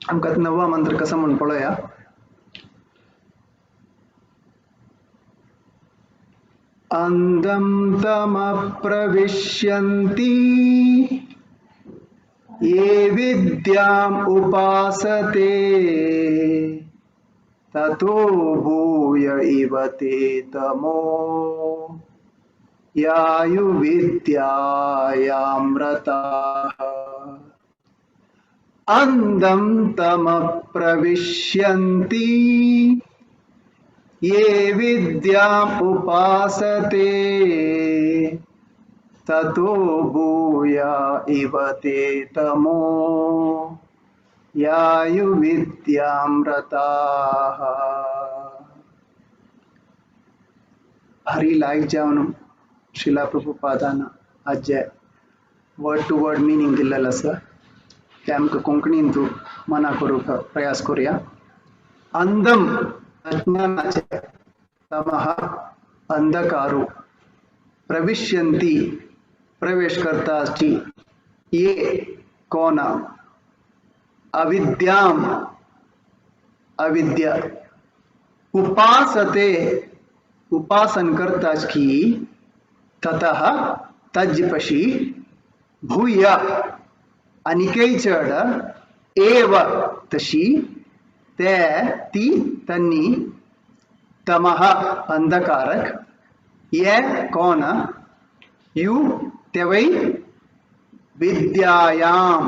आमकां नववा मंत्र कसो म्हण पळोवया. अंधं तमप्रविश्यन्ति ये विद्याम् उपासते ततो भूय इव ते तमो यायुर्विद्यायामृताः. अंधं तमप्रविश्यन्ति ये विद्याम् उपासते ततो भूय इव ते तमो यायुर्विद्यामृताः. हरी लायक जावन शिला प्रभुपादान आज वर्ड टू वर्ड मिनींग दिल्लेलें आसा तें आमकां कोंकणींतून मना करूंक प्रयास करूया. अंधम अज्ञानाचे तमः अंधकारो प्रविश्यन्ति प्रवेश करताची ये कोण अविद्याम अविद्या उपासते उपासन करताच की ततः तज्पशी भूय अनिकै चढ एव तशी ते ती तन्नी तमः अंधकारक ये कोण यु तेवै विद्यायाम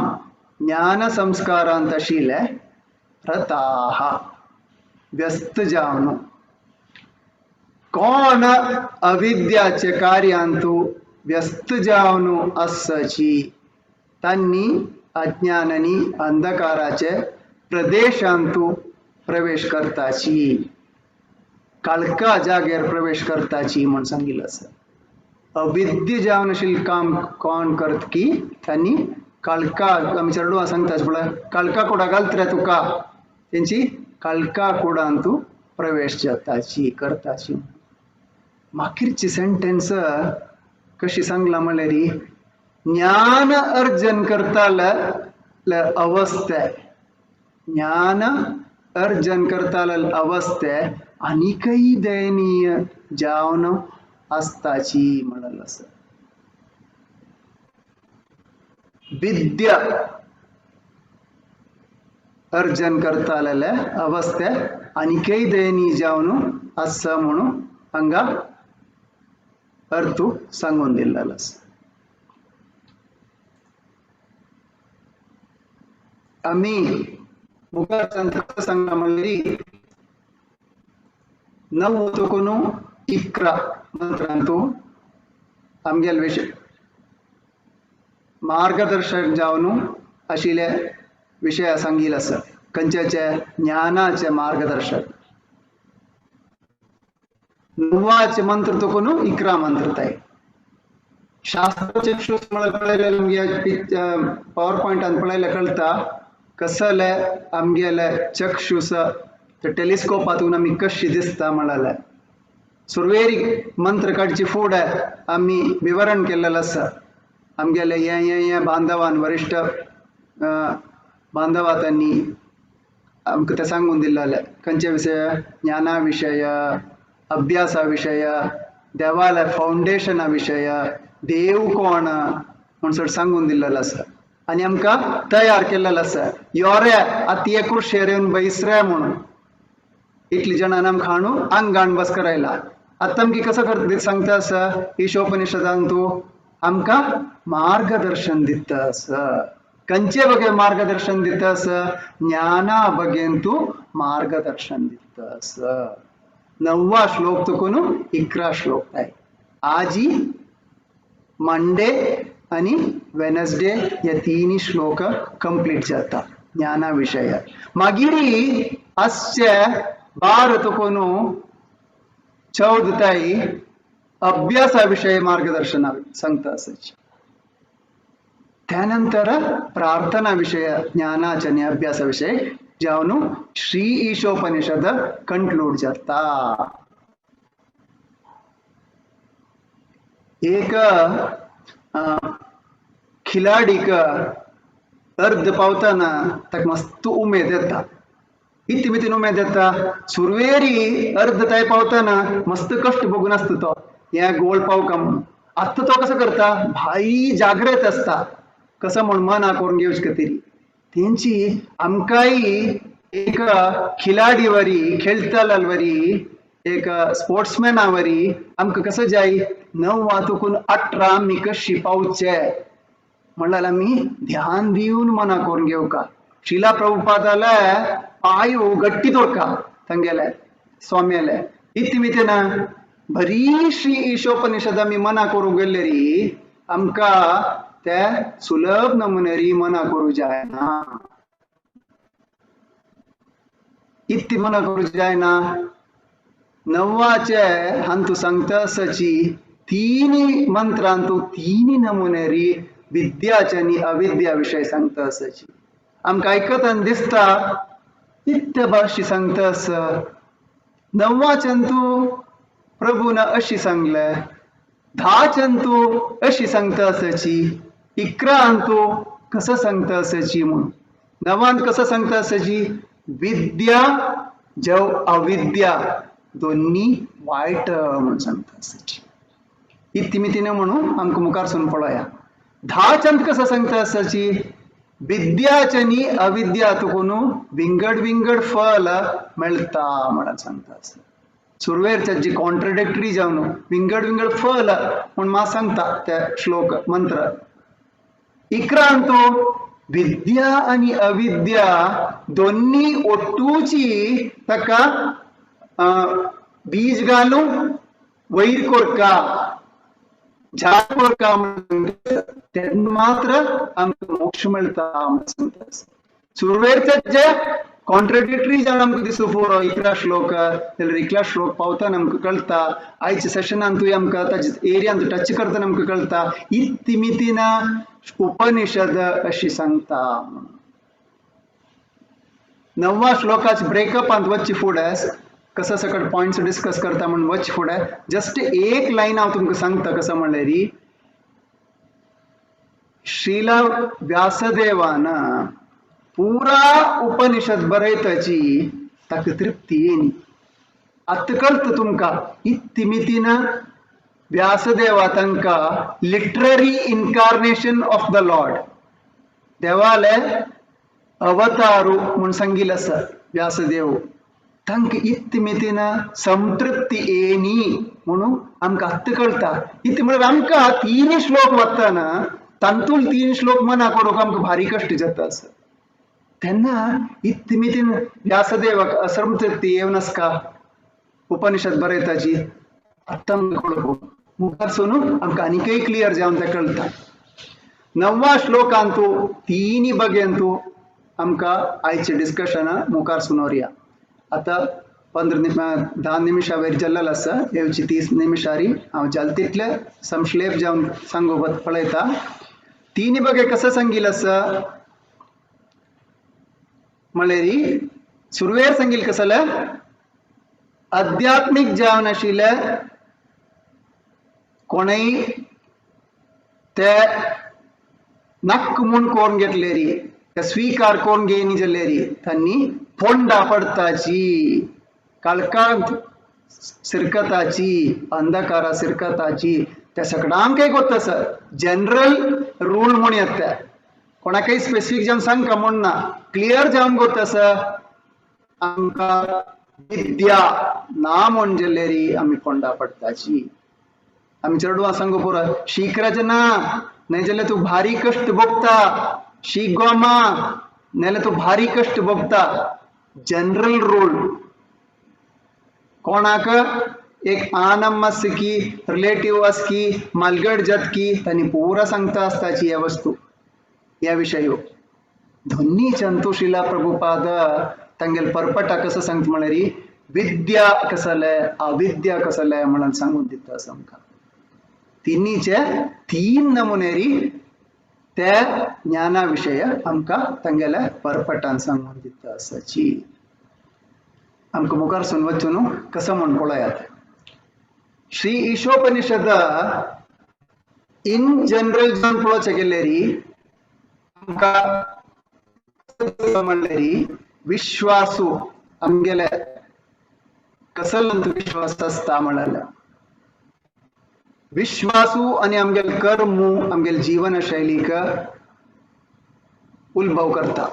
ज्ञान संस्कारांतशीले रताः व्यस्त जावनु. कोण अविद्याचे कार्यांतु व्यस्त जावनु असची तन्नी अज्ञाननी अंधकाराचे प्रदेशांतु प्रवेश करताची काळका जागेर प्रवेश करताची म्हण सांगिल्लें आसा. अविद्य जावन आशिल्लें काम कोण करत की त्यांनी काळका आमी चेडवां सांगता पळय काळका कुडा घालत रे तुका तेंची काळका कुडांतू प्रवेश जाताची करताची. मागीरची सेंटेन्स कशी सांगला म्हळ्यार ज्ञान अर्जन करताले अवस्थे ज्ञान अर्जन करताले अवस्थे आनीकय दयनीय जावन आसताची म्हणलेलें आसा. विद्या अर्जन करताले अवस्थे आनीकय दयनीय जावन आसा म्हणून हांगा अर्थ सांगून दिल्लेलो आसा. आमी मुखार सांगता म्हणल्यार 9 तुकून 11 मंत्रांतू आमगेले विषय मार्गदर्शक जावन आशिल्ले विषय सांगिल्ले आसा. खंयचे ज्ञानाचे मार्गदर्शक 9वाचे मंत्र तुकून 11 मंत्र ताय शास्त्र चक्षुष पॉवर पॉइंट पळयले कळता कसले आमगेले चक्षुष टेलिस्कोपातून आमी कशी दिसता म्हणाले. सुरवेरी मंत्र काडचे फुडें आमी विवरण केल्लेलें आसा. आमगेले हे बांधवान वरिष्ठ बांधवांनी आमकां ते सांगून दिल्लेले खंयचे विशय ज्ञाना विशय अभ्यासा विशय देवाले फाउंडेशना विशय देव कोण म्हणसर सांगून दिल्लेलो आसा आनी आमकां तयार केल्लेलो आसा. योरे आती एकूच शेरेन बैसरे म्हणून इतली जणांना आमकां हाडून आंगाण बस करायला. आतां आमकां कसो करता सांगता आसा ईशोपनिशदांत तूं आमकां मार्गदर्शन दिता आसा. खंयचे बगे मार्गदर्शन दिता आसा ज्ञाना बगेन तूं मार्गदर्शन दिता आसा. 9वा श्लोक तुकून 11 श्लोक जाय. आजी मंडे आणि वेनसडे हे 3 श्लोक कंप्लीट जाता ज्ञाना विषय. मागीर आजचे 12 तुकून 14 ताई अभ्यासा विषय मार्गदर्शन सांगता आसाची. त्यानंतर प्रार्थना विषय ज्ञानाच्या आणि अभ्यासा विषय जावन श्री ईशोपनिषद कंक्लूड जाता. एक खिलाडीक अर्ध पावतना ताका मस्त उमेद येता. इतली मितीन उमेद येता. सुरवेरी अर्ध ताय पावतना मस्त कष्ट भोगून आसता तो हे गोळ पावका म्हणून. आत्ता तो कसं करता भारी जागृत असता कसं म्हण मना करून घेवचे तरी तेंची आमकांय एक खिलाडीवरी खेळटलावरी एक स्पोर्ट्समॅनावरी आमकां कसं जाय 9:18 आमी कशी पावचे म्हणल्यार आमी ध्यान दिवन मना करून घेवका. शिला प्रभुपादाले पायो गट्टी दवरका तांगेले स्वाम्याले इतली मितेन बरी श्री ईशोपनिषद आमी मना करूंक गेल्लेरी आमकां ते सुलभ नमुनेरी मना करूं जायना. इतली मना करूं जायना. नव्वाचे हांतू सांगतासची तिनी मंत्रांतू तिनी नमुनेरी विद्याचे आनी अविद्या विशय सांगतासची आमकां आयकतना दिसता इतले भाशी सांगतास. नव्वाच्यांतू प्रभून अशी सांगले 10च्यांतू अशी सांगतासची 11अंतू कसं सांगतासची म्हणून 9वांत कसं सांगतासची विद्या जव अविद्या दोन्ही वायट म्हणून सांगतासची. इतली मितीन म्हणून आमकां मुखार सून पळया. 10च्यांत कसं सांगतासची विद्याच्यानी अविद्या तुकून विंगड विंगड फल मेळटा म्हणून सांगतास. सुरवेरच्या जी कॉन्ट्रडिक्टरी जावन विंगड विंगड फल म्हणून मा सांगता ते श्लोक मंत्र. 11अंतू विद्या आणि अविद्या दोन्ही ओट्टूची ताका बीज घालून वैर कोरका झाड कोरका तेन्ना मात्र आमकां मोक्ष मेळटा. सुरवेरचे जे कॉन्ट्रडिक्टरी जावन आमकां दिसू पळय 11 श्लोक जाल्यार 11 श्लोक पावतना आमकां कळटा. आयच्या सेशनांतूय आमकां ताचे एरियांत टच करतना आमकां कळटा इतली मितीन उपनिषद अशी सांगता म्हणून. 9व्या श्लोकाचे ब्रेकअप अंत वच्चे फुडें कसं सकट पॉइंट्स डिस्कस करता म्हणून वच्चे फुडें जस्ट एक लायन हांव तुमकां सांगता कसं म्हणल्यार श्रीला व्यासदेवान पुरा उपनिषद बरयताची ताका तृप्ती येयनी. आतां कळटा तुमकां इतली मितीन व्यासदेवा तांकां लिटररी इन्कारनेशन ऑफ द लॉर्ड देवाले अवतारू म्हणून सांगिल्लें आसा व्यासदेव तांकां इतली मितीन संतृप्ती येयनी म्हणून आमकां आत्तां कळटा. इतली म्हळ्यार आमकां 3 श्लोक वाचतना तांतून 3 श्लोक मना करूंक आमकां भारी कश्ट जाता आसा. तेन्ना इतली मितीन व्यासदेवाक असंतृप्ती येवनासका उपनिषद बरयताची आत्तां कळूं मुखार सोनू आमकां आनीकय क्लियर जावन तें कळटा. 9व्या श्लोकांतू 3 बगेंतू आमकां आयचे डिस्कशन मुखार सुनोवया. आतां 10 निमिषां वयर जाल्लेलो आसा. येवची 30 निमिषारी हांव जाल तितले संश्लेप जावन सांगोवप पळयता. 3 बगे कसं सांगिल्लें आसा म्हळ्यार सुरवेर सांगिल्लें कसं जाल्यार आध्यात्मीक जावन आशिल्ले कोणेय ते नक्क म्हूण करून घेतलेरी ते स्वीकार करून घेयनी जाल्लेरी तांणी फोंडा पडताची काळकांत सिरकताची अंधकारा सिरकताची त्या सगळ्यांकय गोत्ता आसा. जनरल रूल म्हूण येता कोणाकय स्पेसिफीक जावन सांगता म्हूण ना क्लियर जावन गोत्ता आसा आमकां विद्या ना म्हूण जाल्लेरी आमी फोंडा पडताची. आमी चेडवां सांगू पुरो शीक रजना नाजाल्यार तूं भारी कश्ट भोगता. शीक गोमा नाजाल्यार तूं भारी कश्ट भोगता. जनरल रूल कोणाक एक आनम आसकी रिलेटिव्ह आसकी मालगड जातकी तांणी पुरा सांगता आसताची ह्या वस्तू ह्या विशय दोन्ही चंतुशिला प्रभुपाद तांगेल परपटा कसं सांगता म्हळ्यार विद्या कसले अविद्या कसले म्हणून सांगून दिता आसा आमकां. तिनीचे 3 नमुनेरी ते ज्ञाना विशय आमकां तांगेल्या परपटान सांगून दिता आसाची. आमकां मुखार सून वचून कसं म्हण पळयात. श्री ईशोपनिषद इन जनरल जावन पळोवचें गेल्यार आमकां म्हणलेरी विश्वासू आमगेले कसलंत विश्वास असता म्हणाला विश्वासू आणि आमगेल कर्म आमगेल जीवन शैलीक उल्भव करता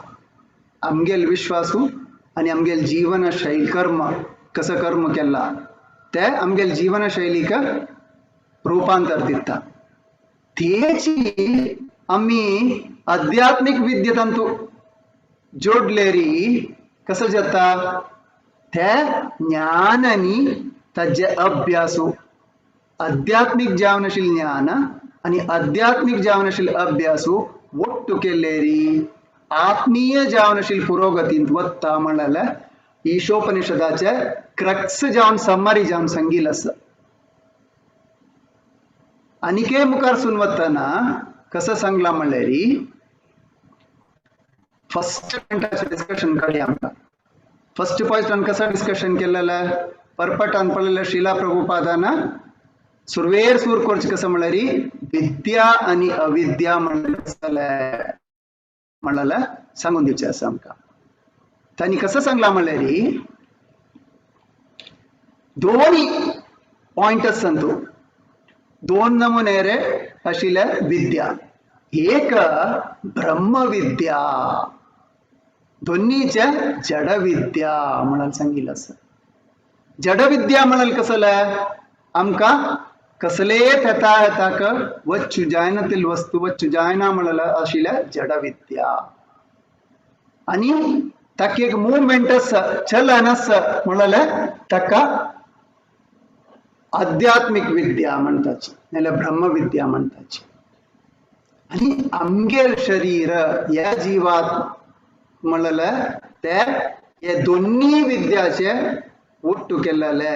आमगेल विश्वासू आणि आमगेल जीवन शैली कर्म कसं कर्म केला ते आमगेल जीवन शैलीक रूपांतर दिता तेची आम्ही आध्यात्मिक विद्येतंतू जोडलेरी कसं जाता ते ज्ञानानी ताजे अभ्यासू आध्यात्मिक जीवनशील ज्ञान आणि आध्यात्मिक जीवनशील अभ्यासू ಒಟ್ಟು केलेरी आत्मीय जीवनशील पुरोगतींत वत्ता म्हणाला ईशोपनिषदाचे क्रक्स जावन समरी जावन सांगिल असं अनिके मुखार सुनवताना कसं सांगला म्हणल्यारी फर्स्ट पॉइंटाचे डिस्कशन काढया आमका फर्स्ट पॉइंट कसं डिस्कशन केलेलं परपट अनपडलेलं शिला प्रभुपादाना सुरवेर सूर कोर्च कसं म्हणल्यारी विद्या आणि अविद्या म्हणाला सांगून दिवचे असं आमका त्यांनी कसं सांगला म्हणल्यारी दोन्ही पॉइंटच सांगतो दोन नमुने रे आशिल्ल्या विद्या एक ब्रह्मविद्या दोन्हीच्या जडविद्या म्हणाल सांगितलं असं जडविद्या म्हणाल कसलं आमका कसले येता येताक वच्चू जायनातील वस्तू वच्चू जायना म्हणाला आशिल्ल्या जडविद्या आणि ताक एक मुवमेंटस चलनस म्हणाले ताका आध्यात्मिक विद्या म्हणताची नाल्यार ब्रह्मविद्या म्हणताची आणि आमगेल शरीर या जीवात म्हणलं ते हे दोन्ही विद्याचे ಒಟ್ಟು केलेले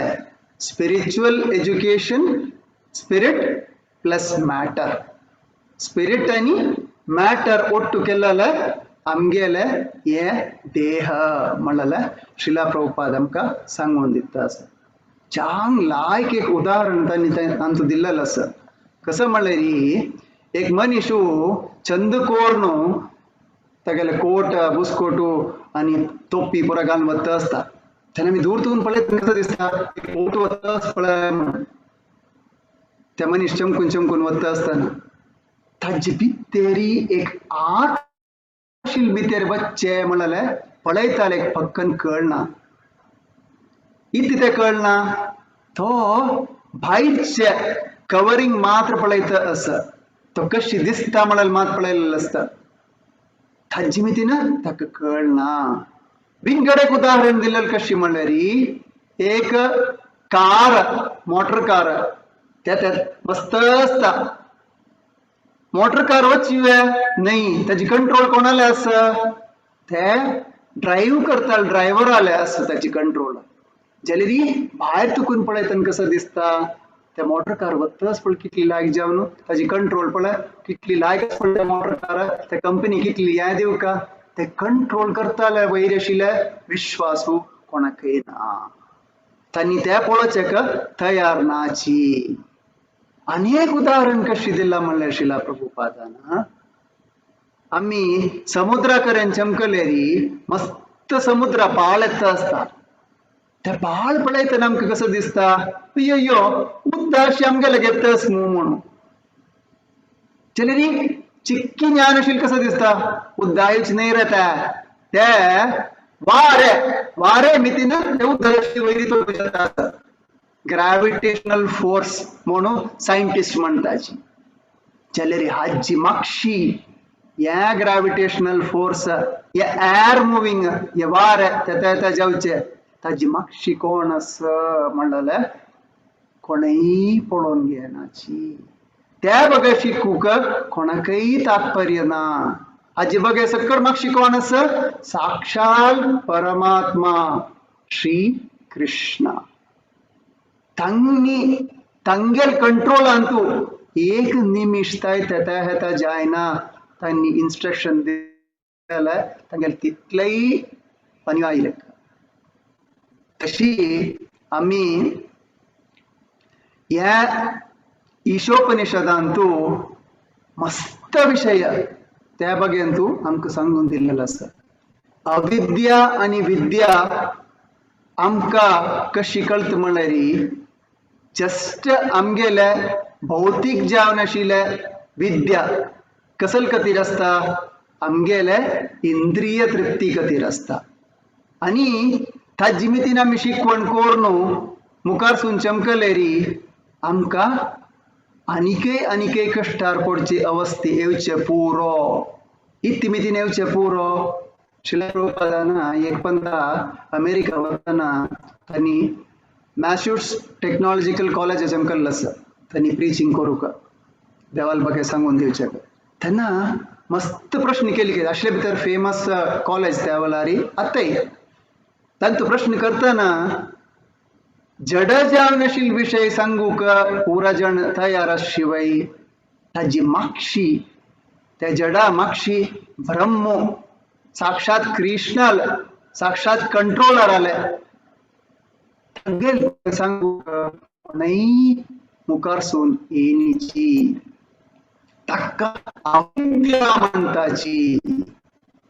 spiritual education spirit plus matter spirit आणि मॅटर ಒಟ್ಟು केलेले आमगेले हे देह म्हणलं शिला प्रभुपाद आमका सांगून दिता असं चांग लायक एक उदाहरण त्यांनी तांचो दिल्लेलं असं कसं म्हणल्यारी एक मनीसू चंदकोरनो तागेले कोट बुसकोटू आणि तोप्पी पुरा घालून वता असता त्याने मी दूर पळयत कसं दिसता कोट वता पळय म्हणून त्या मनीस चमकून चमकून वता असताना ताजी भितेरी एक आशिल भितर बच्चे म्हणाले पळयताले पक्कन कळना इतते कळना तो भाईरचे कवरिंग मात्र पळयत असं तो कशी दिसता म्हणाल मात पळयलेलं असतं ताजी मितीनं ताका कळना बिनगड एक उदाहरण दिलेलं कशी म्हणल्यारी एक कार मोटर कार त्यात मस्त असता मोटर कार वचची नाही त्याची कंट्रोल कोणाला असं ते ड्राईव्ह करता ड्रायव्हर आले असं त्याची कंट्रोल जाल्यारी भायर तुकून पळयतना कसं दिसता त्या मोटर कार वतच पळय कितली लायक जावन ताजी कंट्रोल पळय कितली लायक पळय त्या मोटर कार त्या कंपनी कितली हें दिवं का ते कंट्रोल करताले वयर आशिल्ले विश्वासू कोणाकय ना तांणी ते पळोवचेक तयार नाची अनेक उदाहरण कशी दिला म्हणल्यार शिला प्रभुपादान आम्ही समुद्राकडेन चमकलेरी मस्त समुद्र पाळ येता असता त्या पाळ पळयतना आमकां कसं दिसता अय्यो उद्दाशी आमगेले घेतस म्हणून जाल्यारी चिक्की ज्ञानशील कसं दिसता उद्दायूच नाही रहता ते वारे मितीनं ते उद्दाशी वैरी तो दिसता ग्रॅव्हिटेशनल फोर्स म्हणून सायंटिस्ट म्हणताची जाल्यारी हाजी मागशी या ग्रॅव्हिटेशनल फोर्स या एअर मुव्हिंग या वारे त्या जावचे ताजी मागशी कोण असं म्हणलेलं कोणीही पळोवन घेनाची त्या बघा शिकूक कोणाकय तात्पर्य ना हाजी बघे सकड मागशी कोण असं साक्षात परमात्मा श्री कृष्ण तंगेल कंट्रोल अंतू एक निमिष त्या हेता जायना तांणी इन्स्ट्रक्शन दिलेलं तांगेल तितलंय अनुयायी तशी आम्ही या ईशोपनिषदांतू मस्त विषय त्या बगेंतू आमकां सांगून दिल्लेलो आसा अविद्या आणि विद्या आमका कशी कळत म्हणल्यारी जस्ट आमगेले भौतिक जावन आशिल्ले विद्या कसल खातीर असता आमगेले इंद्रिय तृप्ती खातीर असता आणि त्या जिमितीन आमी शिकवण कोर न्हू मुखार सून चमकलेरी आमका आनिके कश्टार पडचे अवस्थे येवचे पुरो इत्तिमितीन येवचे पुरो शिला प्रभुपादाना एक पंदा अमेरिका वतना तांणी मॅस्यूट्स टेक्नॉलॉजिकल कॉलेज चमकल्लो आसा तांणी प्रिचिंग करूक देवाल बगे सांगून दिवचे तेन्ना मस्त प्रश्न केले की असले भितर फेमस कॉलेज त्या वेळारी आताय तांचो प्रश्न करतना जड जावन आशिल्ले विशय सांगूक पुरा जण तयार आशिवाय ताजी मागशी त्या जडा मागशी ब्रह्म साक्षात कृष्णाल साक्षात कंट्रोलर आले सांगूक नाही मुखार सून येणीची ताका अविद्या म्हणटाची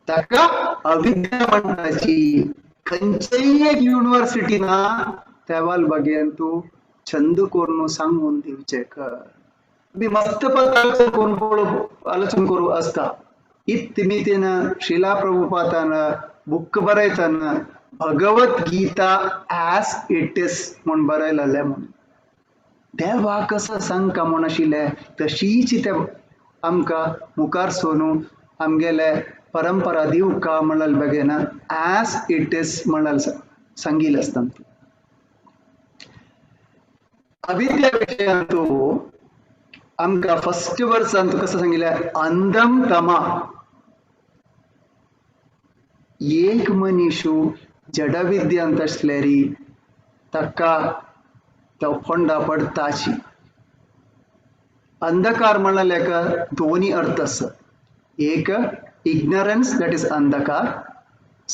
ताका अविद्या म्हणटाची खंयचेय एक युनिव्हर्सिटी ना त्यावाल बगेन तू छंद करून सांगून दिवचे कर बी मस्त आलोचन करू असता इत्तिमितीन शिला प्रभुपादान बुक बरयतना Bhagavad Gita as it is म्हण बरयलेले म्हण देवा कसं सांगता म्हण आशिल्ले तशीच ते आमकां मुखार सोनू आमगेले परंपरा दिवका म्हणल बगेन ॲज इट इज म्हणल सांगिल्लें आसता अविद्या विशयांतू आमकां फर्स्ट वर्सान कसं सांगिल्लें अंधम तमा एक मनीस जडविद्यांत असल्यारी ताका तो फोंडा पडताची अंधकार म्हणल्याक दोन्ही अर्थ आसा एक इग्नरन्स दॅट इज अंधकार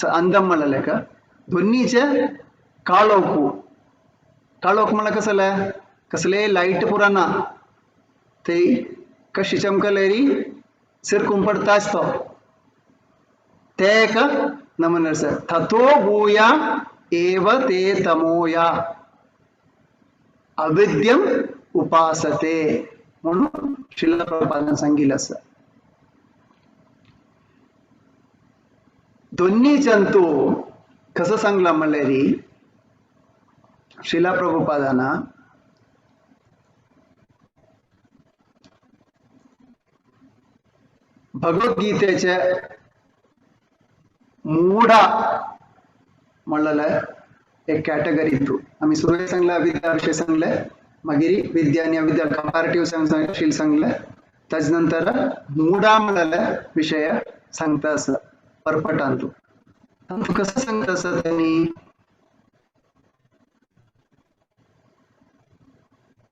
अंधम म्हणल्याक दोन्हीचे काळोख म्हणल्यार कसले कसले लाईट पुराना ते कशी चमकलेरी सिरकून पडताच तो तेका नमन तथो भूया एव ते तमोया अविद्यम उपासते म्हणून श्रीला प्रभुपादान सांगिल्लें आसा दोन्ही जंतू कसं सांगला म्हणल्यारी श्रीला प्रभुपादाना भगवद्गीतेचे मूढा म्हणलेले एक कॅटेगरी तू आम्ही सुरवेक सांगले विद्या विषय सांगले मागीर विद्या आणि अविद्या कंपॅरेटिव्ह सांगले त्याच नंतर मूढा म्हणलेले विषय सांगता आसा परपटान तू कसं सांगता आसा त्यांनी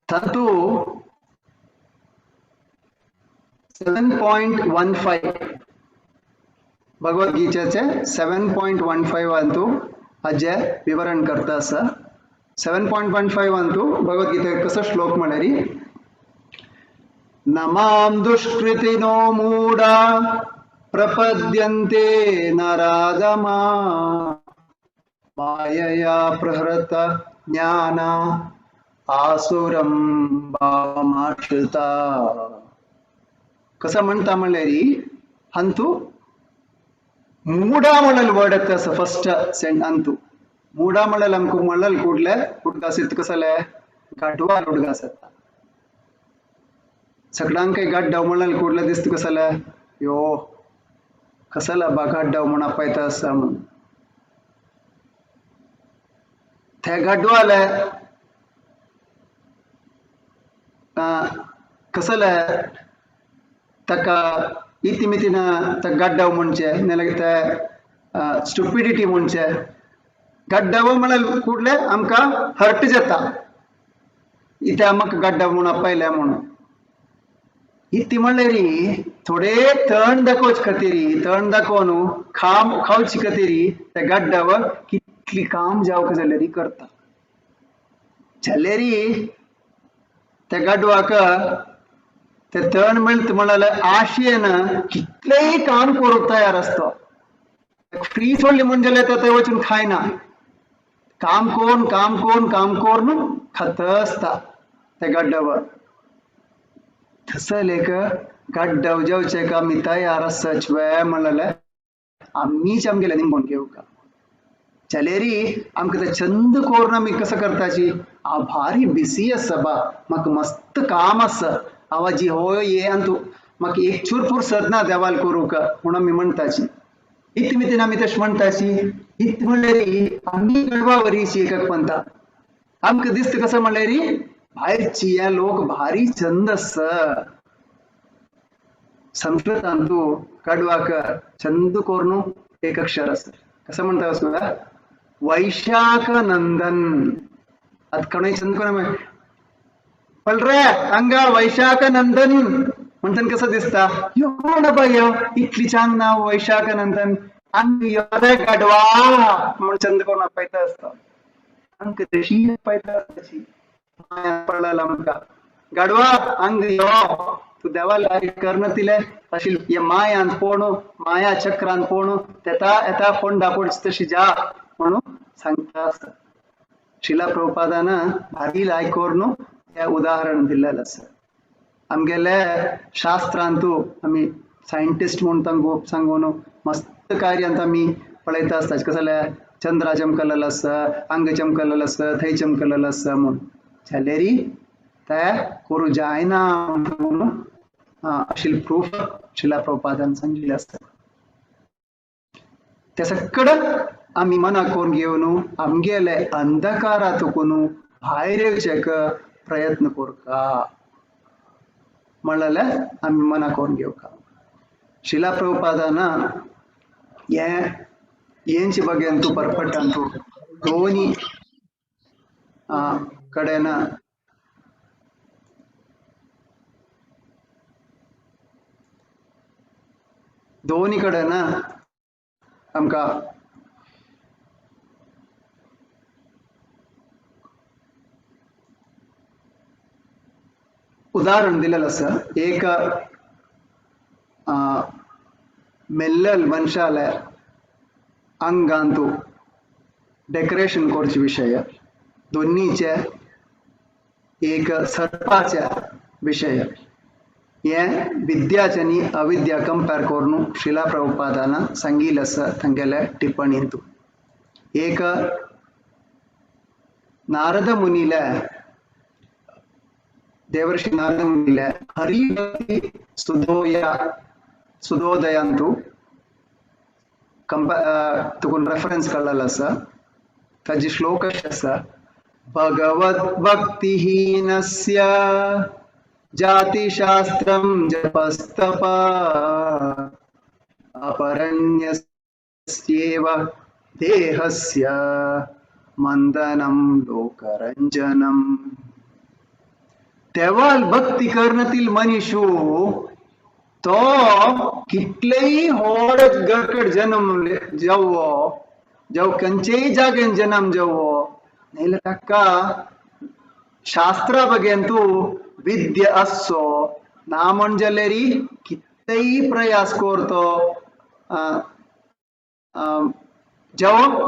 तंतु 7.15 भगवद्गीतेचे 7.15 अंतू हाजे विवरण करता आसा 7.15 अंतू भगवद्गीते कसो श्लोक म्हळ्यारी नमाम दुष्कृतिनो मूढा प्रपद्यन्ते नराधमा मायया प्रहृत ज्ञान आसुरम भावमाश्रिता कसं म्हणता म्हणल्यारी हंतू मूढा म्हणल वर्ड येता फर्स्ट सेंट अंतू मूढा म्हणल आमकां म्हणल कुडले उडगासीत कसले गाढवा उडगासता सगळ्यांक काही गाड्डव म्हणल कुडले दिसता कसले यो कसला बा गाड्डव म्हणा पायता आसा म्हण ते गाड्वाले कसले ताका इतिमितीन ताका गड्डव म्हणचे नाल्यार ते स्टुपिडिटी म्हणचे गड्डव म्हळ्यार कुडले आमकां हर्ट जाता इथे आमकां गड्डव म्हणून आपयले म्हणून इति म्हणल्यारी थोडे तण दाखोवचे खातीर तण दाखोवन खावचे खातीर ते गड्डव कितली काम जावंक जाल्यारी करता जाल्यारी त्या गाडवाक ते तण मेळत म्हणाले आशेन कितलेय काम करूंक तयार असतो फ्री सोडली म्हणजे ते वचून खायना काम कोण खात असता त्या गड्ड्यावर तसं लेक गड्डव जेवचे का मी तयार सच वे म्हणलं आम्हीच आमगेला निंबून घेऊ का चलेरी आमक ते चंद कोरना मी कसं करताची आ भारी बिसी अस बा मग मस्त काम अस आवाजी होय ये अंतू मग एक चूर फुरसत ना देवाल करू का म्हणून मी म्हणताची इत मी तिना मी तश म्हणताची इत म्हणलेरी आम्ही गडवावरीची एकक म्हणता आमक दिसत कसं म्हणलेरी बाहेरची या लोक भारी चंद अस संस्कृत अंतू कडवाक चंद कोरनु एक अक्षर असत कसं म्हणता असं वैशाख नंदन अद कण चंद कोण पलरे अंगा वैशाख नंदन म्हणतात कसं दिसता यो कोण बाय इतली चांग नाव वैशाख नंदन अंग योरे गडवा म्हणून चंद कोण पायता असता अंक तशी पायता असताची माया पडला मका गडवा अंग यो तू देवाला कर्णतिले अशी या मायान पोणू माया चक्रान पोणू त्याता एता फोन दापोडच तशी जा म्हणून सांगता असत शिला प्रभुपादानं भारी लायकोरनु या उदाहरण दिलेलं असं आमगेले शास्त्रांतू आम्ही सायंटिस्ट म्हणून सांगून मस्त कार्य ಅಂತ आम्ही पळयता असतात कसं चंद्रा चमकलेलं असं अंग चमकलेलं असं थंय चमकलेलं असं म्हणून जाल्यारी त्या करू जायना म्हणून अशी प्रूफ शिला प्रभुपादान सांगितले असतात त्या सगळं आम्ही मना कोण घेऊन आमगेले अंधकारातून भायर येवचेक प्रयत्न कोरका म्हणले आम्ही मना कोण घेवका शिला प्रभुपादान येंची ಬಗ್ಗೆ ಅಂತೂ ಪರ್ಫೆಕ್ಟ್ ಅಂತೂ ಧೋನಿ ಕಡೆನ दोन्ही कडे ना आमका उदाहरण दिलेलं असं एक मेल्लल मनशाला अंगांतू डेकोरेशन कोरचे विषय दोन्हीचे एक सर्पाच्या विषय ये विद्याचे आणि अविद्या कंपेर करून शिला प्रभुपादान सांगितलं असं तांगेल्या टिप्पणींतू एक नारद मुनीला देवर्षि नारद मुनीला हरिभक्ती सुधोदयांतू तुकून रेफरन्स कळलेलं असं ताजी श्लोक असा भगवत भक्तिहीनस्य जातिशास्त्रं जपस्तप अपरण्यस्येव देहस्य मंदनं लोकरंजनम देवाल भक्ती करण्यातील मनीषू तो कितलेही होड गडकड जन्म जावो जाव खंयचेय जागेन जन्म जावो नाहीले ताका शास्त्रा बगेंतू विद्य असो ना म्हणजेलेरी कितेही प्रयास करतो जावो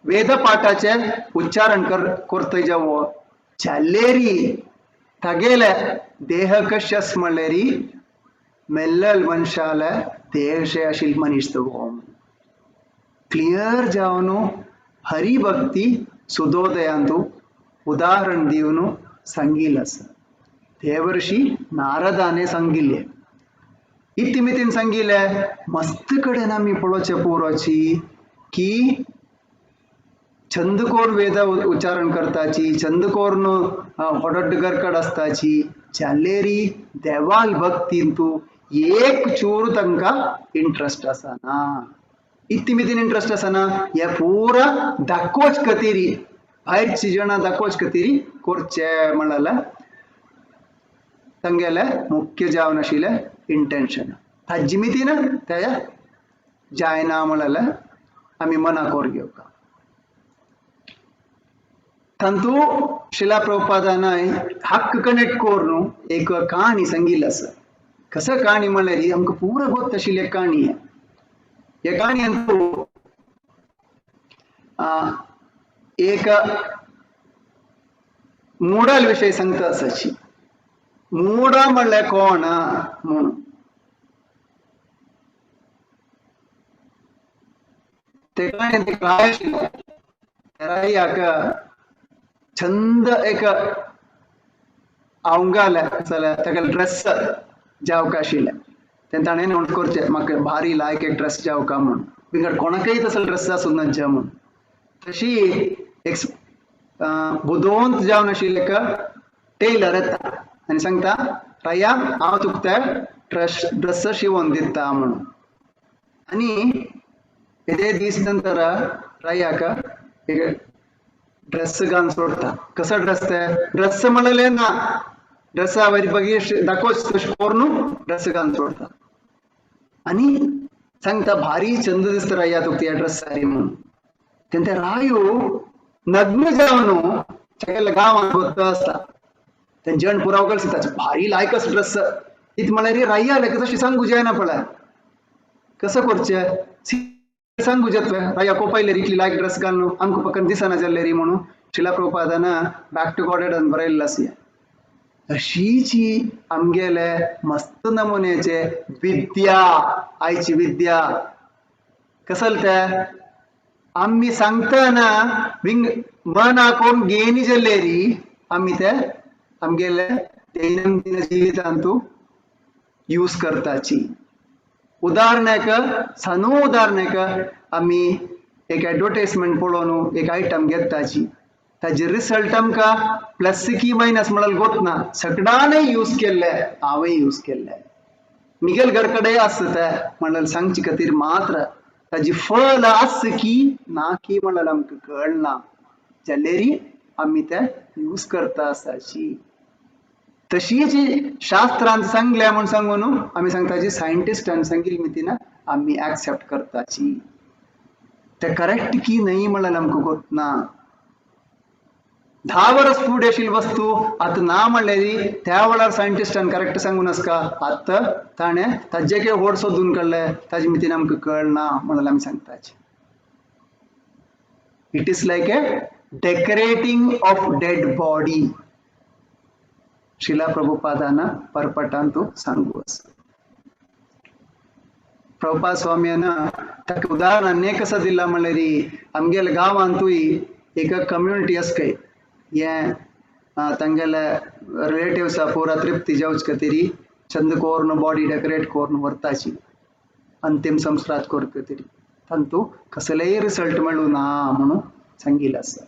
वेद पाठाचे उच्चारण करतोय जावो जाल्लेरी तागेले देह कशस म्हणलेरी मेल्लल मनशाला देहशे आशिल मनीष तगो क्लियर जावन हरिभक्ती सुधोदयांतू उदाहरण दिवन सांगिल अस देवर्षी नारदाने सांगिल्ले इतिमितीन सांगिल्ले मस्त कडेन आमी पळोवचे पौरोची की चंदकोर वेद उच्चारण करताची चंदकोर होडड गरकड असताची जाल्लेरी देवाल भक्तींतू एक चूर तांका इंट्रस्ट असना इतिमितीन इंट्रस्ट असना हे पूरा दाखोवच कतेरी भायरची जणां दाखोवच कतेरी करचे म्हणला तांगेले मुख्य जावन आशिल्ले इंटेंशन ताजे मितीन ते जायना म्हणला आमी मना कोर घेवका तंतु शिला प्रभुपादानाय हक्क कनेक्ट करून एक कहाणी सांगिल्ली आसा कसं कहाणी म्हणल्यार आमकां पूरा गोत आशिल्ली कहाणी एकाने अंतू एक मूडाल विषय सांगता असाची मूडा म्हणले कोण म्हणून ते काय याक चंद एक अवंगाल चला तेका ड्रेस जावक आशिल्ले तें ताणें नोट करचें म्हाका भारी लायक एक ड्रेस जावका म्हूण बिंगड कोणाकय तसलो ड्रेस आसूं नज्या म्हूण तशी एक बुदोवंत जावन आशिल्ले का टेलर येता आनी सांगता राया हांव तुका ते ड्रेस शिवोवन दिता म्हणून आनी हे दीस नंतर रायाक एक ड्रेस घालून सोडता कसो ड्रेस ते ड्रेस म्हणलें ना ड्रेस बगी दाखोवच तशें करून ड्रेस घालून सोडता आनी सांगता भारी चंद दिसता राया तुका त्या ड्रेस सारी म्हणून तेन्ना रायो नग्न जावन सगळ्या गांवांत भोंवता आसता तें जण पुराव कळटा भारी लायकस ड्रेस इत म्हळ्यार राया तशें सांगू जायना पळय कसं करचें सांगू जातलें राया कोपायलेर इतली लायक ड्रेस घालून आमकां पक्कन दिसना जाल्ले री म्हणून शिला प्रभुपादान बॅक टू गॉडेडान बरयल्लें आसा अशीची आमगेले मस्त नमुन्याचे विद्या आयची विद्या कसल ते आम्ही सांगतना विंग मन हाकोन घेयनी जाल्लेरी आम्ही ते आमगेले दैनंदिन जिवितांतू यूज करताची उदाहरणाक सानू उदाहरणाक आम्ही एक एडवर्टाइजमेंट पळोवन एक आयटम घेताची ताजे रिजल्ट आमकां प्लस की मायनस म्हळ्यार गोतना सगळ्यांनी यूज केल्ले हांवें यूज केल्ले मिगेल घरकडे आसता ते म्हळ्यार सांगचे खातीर मात्र ताजी फळ आस की ना की म्हळ्यार आमकां कळना जाल्लेरी आमी ते यूज करता आसाची तशीच शास्त्रांत सांगल्या म्हूण सांगून आमी सांगताची सायंटिस्टान सांगिल्ली मितीन आमी एक्सेप्ट करताची ते करेक्ट की नाही म्हळ्यार आमकां गोतना 10 वर्स फुडें आशिल्ली वस्तू आतां ना म्हणल्यार त्या वेळार सायंटिस्टान करेक्ट सांगून आसका आतां ताणें ताजे के व्हड सोदून काडले ताजे मितीन आमकां कळना म्हणून आमी सांगताचे it is like a decorating of dead body Srila प्रभुपादान परपटान तू सांगू आसा प्रभुपाद स्वाम्यान ताका उदाहरण अनेक कसं दिला म्हणल्यार आमगेल्या गांवांतूय एक कम्युनिटी आसकय ये तांगेले रिलेटिव्स पुरा तृप्ती जावच खातीर चंद कोरून बॉडी डेकोरेट करून व्हरताची अंतिम संस्कार कर खातीर तांतू कसलेय रिजल्ट मेळूं ना म्हणून सांगिल्लें आसा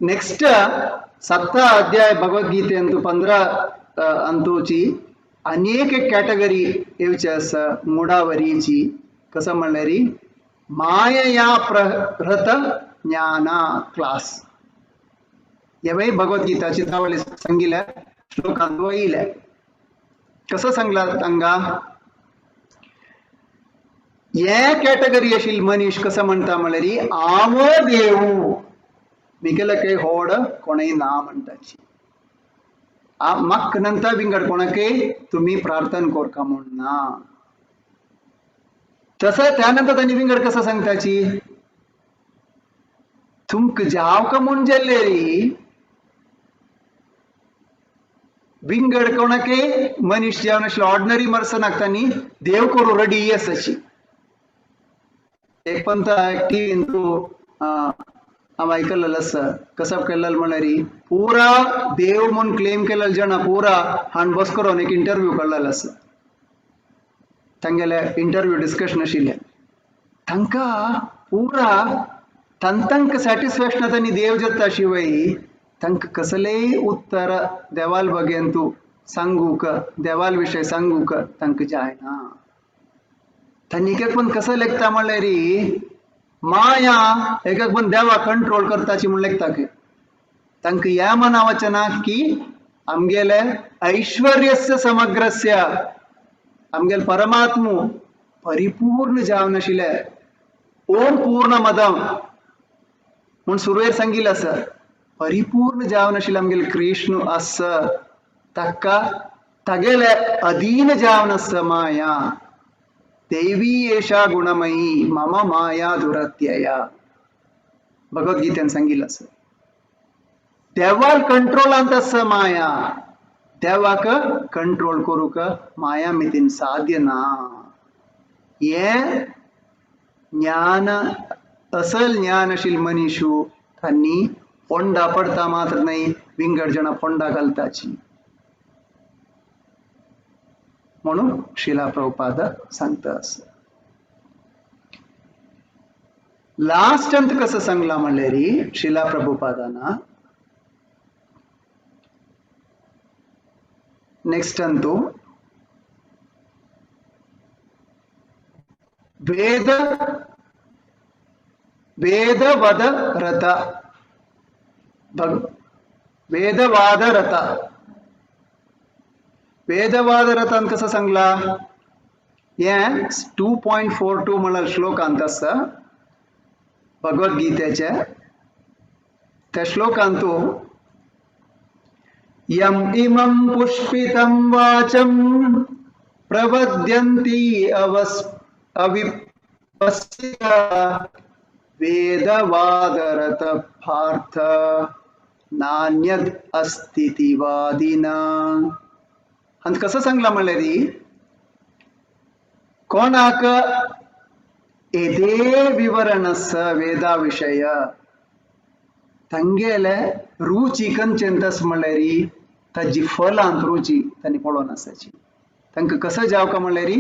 नेक्स्ट 7 अध्याय भगवद्गीतेंतू 15 अंतूची अनेक एक कॅटेगरी येवची आसा मुडावरीची कसं म्हणल्यार मायया प्रहृत ज्ञाना क्लास हे भगवद्गीता चित्रावली सांगिल्ल्या श्लोकांत वयले कसं सांगला तांगा हे कॅटेगरी आशिल्ले मनीस कसं म्हणटा म्हळ्यार हांव देव मिगेले काही होड कोणय ना म्हणटाची म्हाका नंतर विंगड कोणाकय तुम्ही प्रार्थना करका म्हूण ना तसं त्यानंतर तांणी विंगड कसं सांगताची तुमकां जावका म्हूण जाल्लेरी विंगड कोणाकय मनीस जावन आशिल्लो ऑर्डिनरी पर्सनाक तांणी देव करूं रेडी आसाची एक पंत टीव्हीन तूं हांव आयकल्लें आसा कसं केल्लें म्हळ्यार पुरा देव म्हूण क्लेम केलेले जाणा पुरा हांण बस करून एक इंटरव्यू काडलेलो आसा तांगेले इंटरव्यू डिस्कशन आशिल्लें तांकां पुरा तांकां सॅटिस्फॅक्शन तांणी देव जाता शिवाय तांकां कसलेय उत्तर देवाल बगेन तूं सांगूक देवाल विशय सांगूक तांकां जायना तांणी एक पण कसं लेखता म्हळ्यार माया एक पण देवा कंट्रोल करताची म्हूण लेखता तांकां ह्या मना वचना की आमगेले ऐश्वर्यस्य समग्रस्य आमगेले परमात्मो परिपूर्ण जावन आशिल्ले ओम पूर्ण मदम म्हूण सुरवेर सांगिल्लें आसा परिपूर्ण जावन आशिल्ले आमगेले कृष्ण आसा ताका तागेले अधीन जावन आसा माया देवी एषा गुणमयी मम माया दुरत्यया भगवद्गीतेन सांगितलं असं देवाल कंट्रोल अंतस माया देवाक कंट्रोल करूक माया मितीन साध्य ना ये ज्ञान असल ज्ञानशील मनीषू त्यांनी फोंडा पडता मात्र नाही विंगड जण फोंडा घालताची म्हणून शिला प्रभुपाद सांगता असं लास्ट अंत कसं सांगला म्हणल्यारी शिला प्रभुपादाना नेक्स्ट अंतू वेद वेदवद रथ वेदवाद रथ वेदवाद रथ ಅಂತ कसं सांगला ये 2.42 म्हणलं श्लोकांत असं भगवद्गीतेच्या त्या श्लोकांतू यम इमं पुष्पितं वाचं प्रवद्यन्ति अविपस्सिता वेदवादरत पार्थ नान्यद अस्तिति वादिना अंत कसं सांगला म्हणल्यारी कोणाक एदे विवरणस वेदा विषय ತಂಗೆಲೆ रुची कंचेंतस म्हणल्यारी ताजी फलांत रुची त्यांनी पळोवन आसाची तांकां कसं जावका म्हणल्यारी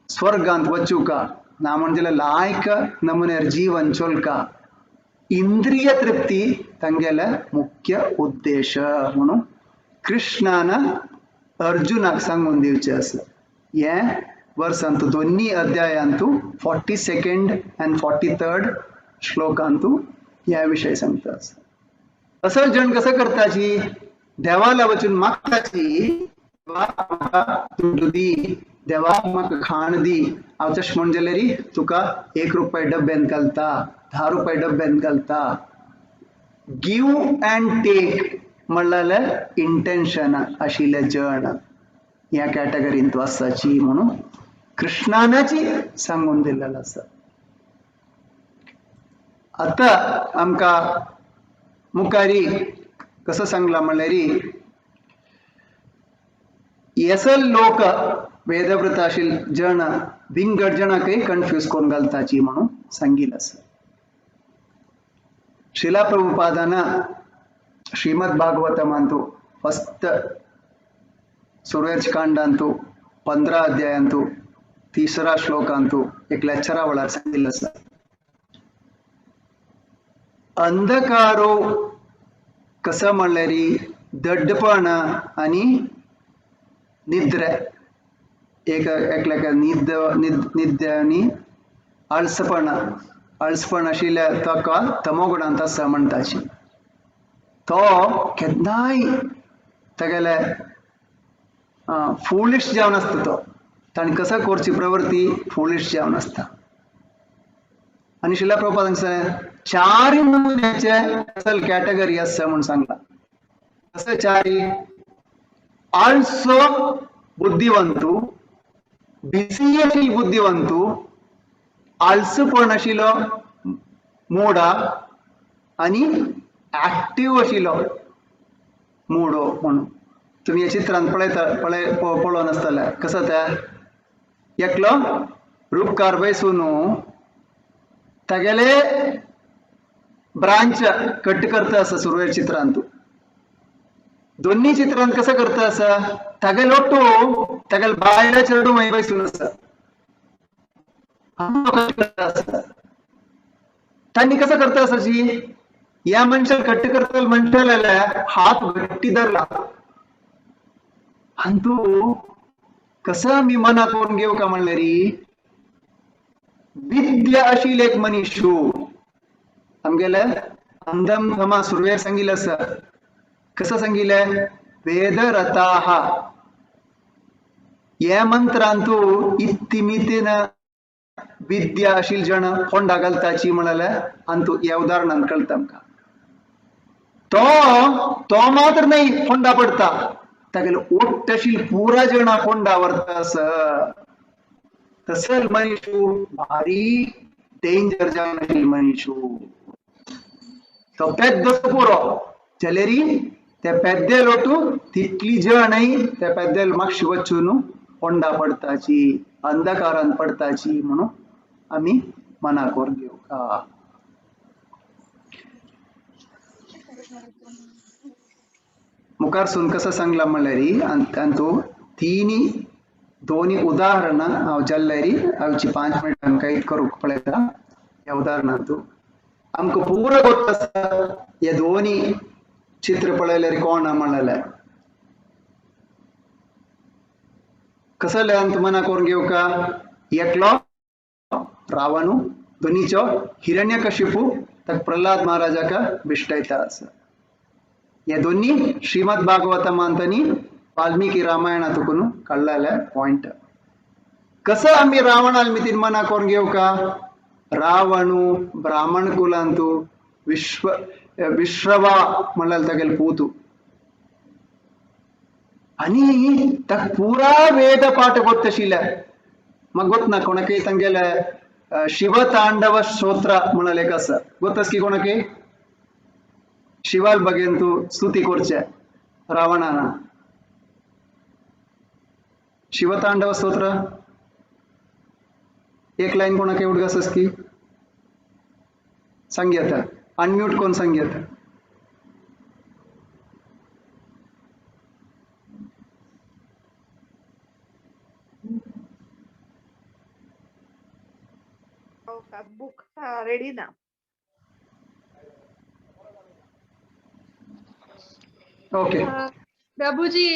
स्वर्गांत वचूका ना म्हणजे लायक नमुनेर जीवन चोलका इंद्रिय तृप्ती तांगेले मुख्य उद्देश म्हणून कृष्णान अर्जुनाक सांगून दिवचे आसा हे वर्सांतू दोन्ही अध्यायांतू 42nd and 43rd श्लोकांतू या विषय सांगतात असं जण कसं करताची देवाला वचून मागताची तू दी देवा म्हाका खाण दी हांव तशें म्हण जाल्यार तुका 1 रुपया डब्यान घालता 10 रुपया डब्यान घालता गिव अँड टेक म्हणल्यार इंटेन्शन आशिल्ले जण ह्या कॅटेगरींत तूं आसाची म्हणून कृष्णानाची सांगून दिलेलं आसा आता आमका मुखारी कसं सांगला म्हणल्यारी येसल लोक वेदव्रत आशिल जण बिंगड जणाकय कन्फ्यूज करून घालताची म्हणून सांगितलं आसा शिला प्रभुपादान श्रीमद भागवतमांतू फक्त सुरेशकांडांतू 15 अध्यायांतू 3रा श्लोकांतू एक लेक्चरा वेळार सांगिल्लें आसा अंधकारो कसं म्हणल्यारी दड्डपण आणि निद्रे एकल्याका निद्य आणि आळसपण आशिल्ल्या ताका तमोगुणांत आसा म्हणटाची तो केन्नाय तेगेले फुलिश जावन आसता तो ताणें कसं करची प्रवृत्ती फुलिश जावन आसता आणि शिला प्रभुपादान सांगता 4 नमुन्याचे असल कॅटेगरी आसा म्हणून सांगला कसं 4 आळसो बुद्धिवंतू बिजी आशिल्लो बुद्धिवंतू आळसपण आशिल्लो मोडा आणि ऍक्टिव्ह आशिल्लो मोडो म्हणून तुम्ही या चित्रांत पळोवन आसतले कसं त्या एकलो रूपकार बैसून तागेले ब्रांच कट करता आसा सुरवेर चित्रांत दोन्ही चित्रांत कसं करता आसा तागेलो ओट्टू तागेले बायला चेडू मागीर बैसून आसा तांणी कसं करता आसाची या मनशाक कट करता म्हणटले हात गट्टी धरला आणि तू कसं मी मनात करून घेऊ का म्हणल्यारी विद्या आशिल्लो एक मनीषू आमगेले अंदम घमा सुरवेर सांगिल्लें आसा कसं सांगिल्लें वेदरताः हे मंत्रांतू इत्तिमितीन विद्या आशिल्ले जण फोंडा घालताची म्हणाल्या आणि तू ह्या उदाहरणांत कळटा आमकां तो मात्र नाही फोंडा पडता तागेले ओट्ट आशिल्ले पुरा जणां फोंडा व्हरता आसा तसल मनीषू भारी डेंजर जावन मनीषू तो पेद्द पुरो चलेरी ते पेद्देलोटू तितली जणई ते पेद्देल मागशी वचून होंडा पडताची अंधकारान पडताची म्हणून आम्ही मना करून घेऊ का मुखार सून कसं सांगला म्हणल्यारी तो तिनी दोन्ही उदाहरण हांव जाल्ल्यारी हांवची 5 मिनिटां काही करूंक पळयता ह्या उदाहरणांतू आमकां पुरो गोश्ट आसा हे दोन्ही चित्र पळयल्यार कोण म्हणल्यार कसं मना करून घेऊ का एकलो रावणू दोनीचो हिरण्यकशिपू ताका प्रल्हाद महाराजाका बिश्टयता आसा हे दोन्ही श्रीमद भागवतमांतनी वाल्मिकी रामायणातून कळलेले पॉइंट कसं आम्ही रावणाला मितीन मना करून घेऊ का रावणू ब्राह्मण कुलांतू विश्रवा म्हणल्यार तागेल पूतू आणि ताका पुरा वेद पाठ गोत्तशिले मग गोत ना कोणाके तांगेले शिवतांडव स्तोत्र म्हणल्यार एक आसा गोत्तस की कोणाके शिवाल बगेन तू स्तुती करचे रावणाना शिवतांडव स्तोत्र एक लाइन कोणाके उडगसस की सांगेता अनम्यूट कोण सांगेता बुक रेडी ना ओके प्रभुजी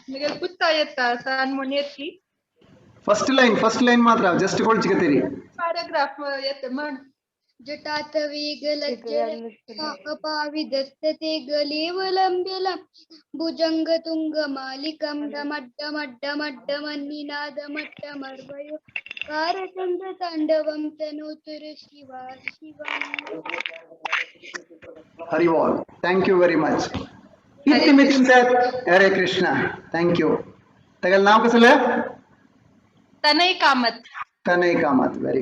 मुझे पुत्ता येता सान म्हणत की फर्स्ट लाइन मात्र जस्ट कोळची कतेरी पैराग्राफ येते म्हण जटातवे गलज्जरपाविदस्तते गलेवलम्ब्यलं भुजङ्गतुङ्गमालिकं डमड्डमड्डमड्डमन्निनादमट्टमर्वयो कारचन्द्रताण्डवं तनोतुर शिवा शिवम् हरि बोल थैंक यू वेरी मच इत्तिमितिन sir Hare Krishna thank you तगल नाव कसलं Tanay Kamat very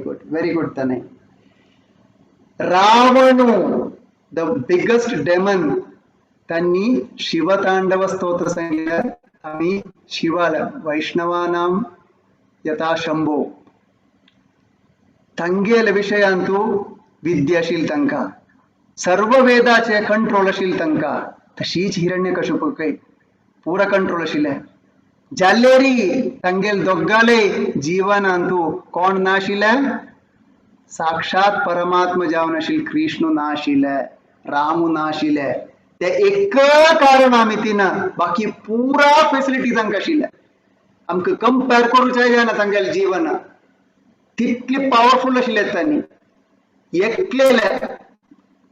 good Tanay रावणु the biggest Damon त्यांनी शिवतांडव स्तोत्र सांगितलं आम्ही शिवाला वैष्णवानां यथा शंभो तंगेल विषयांतू विद्याशील तंका सर्व वेदाचे कंट्रोल अशील तंका तशीच हिरण्यकशिपू काही पूरा कंट्रोल अशिले जाल्लेरी तंगेल दोग्गाले जीवनांतू कोण नाशिले साक्षात परमात्मा जावन आशिल कृष्ण नाशिले रामू नाशिले ते एक कारण आमी तिना बाकी पूरा फॅसिलिटी तांकां आशिल्ले आमकां कंपेर करूचें जायना तांगेलें जीवन तितली पावरफुल आशिल्ले तांणी एकलेले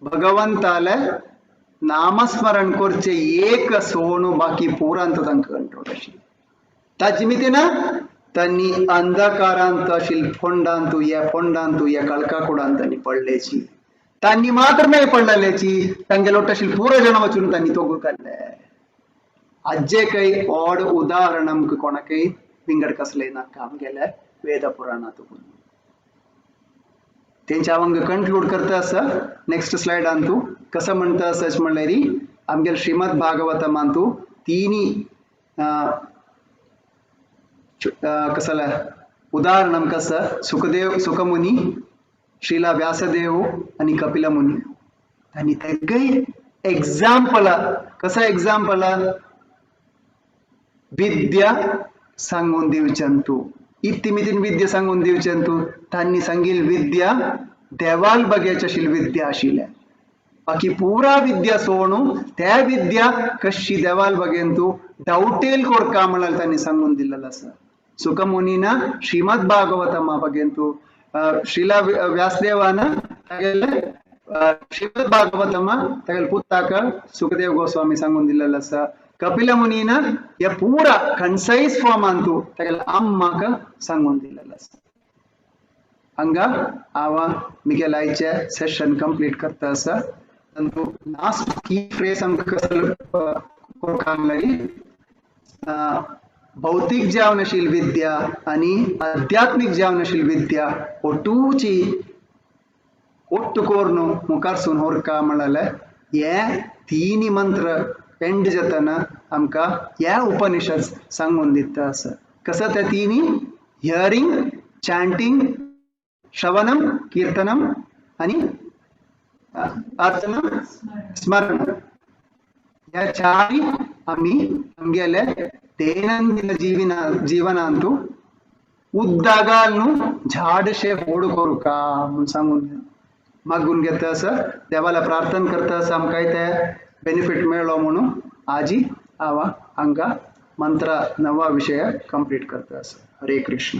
भगवंताले नामस्मरण करचे एक सोणू बाकी पुरांत तांकां कंट्रोल आशिल्ले ताचे मितीन तांणी अंधकारांत आशिल्ले फोंडांतू या कळकाकुडांत तांणी पडलेची तांणी मात्र नाही पडलेची तांगे लोट आशिल्ले पुरो जण वचून तांणी तोगू काडले अज्जे काही ओड उदाहरण आमकां कोणाकय विंगड कसले नाका आमगेल्या वेद पुराणांतून तेंच्या वांग कंक्लूड करता आसा नेक्स्ट स्लायडांतू कसं म्हणता आसच म्हणल्यार आमगेल्या श्रीमद भागवतमांतू तिनी कसला उदाहरण आमकां आसा सुखमुनी श्रीला व्यासदेव आणि कपिल मुनी आणि तेगय एग्जाम्पल कसं एग्जाम्पल विद्या सांगून दिवचंतू इत्तिमितीन विद्या सांगून दिवचंतू तांणी सांगिल विद्या देवाल बग्याची आशिल्ली विद्या आशिल्ल्या बाकी पुरा विद्या सोडून त्या विद्या कशी देवाल बगेंतू डावटेल कोरका म्हणाल तांणी सांगून दिलेलं आसा सुखमुनीना श्रीमद भागवतमा बगेंतू श्रीला व्यासदेवाना श्रीमद भागवतमा तागेल पुत्ताक सुखदेव गोस्वामी सांगून दिलेलं आसा कपिल मुनीना या पूरा कन्साइज फॉर्म अंतू तागेल अम्माक सांगून दिलेलं आसा हंगा आवा मिगेल आयचे सेशन कंप्लीट करता आसा अंतू लास्ट की फ्रेज आमकां कसलो कोरकांगलारी भौतिक जीवनशील विद्या आणि आध्यात्मिक जीवनशील विद्या ಒಟ್ಟೂಚಿ ಒಟ್ಟು कोरनो मुखार सुन होर का म्हणाले ये तिनी मंत्र एंड जतन आमका या उपनिषद सांगून दिता आसा कसं त्या तिनी हियरिंग चॅन्टिंग श्रवणम कीर्तनम आणि अर्चनम स्मरण या चारी आम्ही आमगेले दैनंदिन जीवनांतू उद्दागाలను झाडशे होड करू का म्हणून सांगून मागून घेता असं देवाला प्रार्थना करता असं आमकां ते बेनिफिट मेळ्ळो म्हणून आजी आवा हांगा मंत्र नवा विषय कंप्लीट करता असं हरे कृष्ण.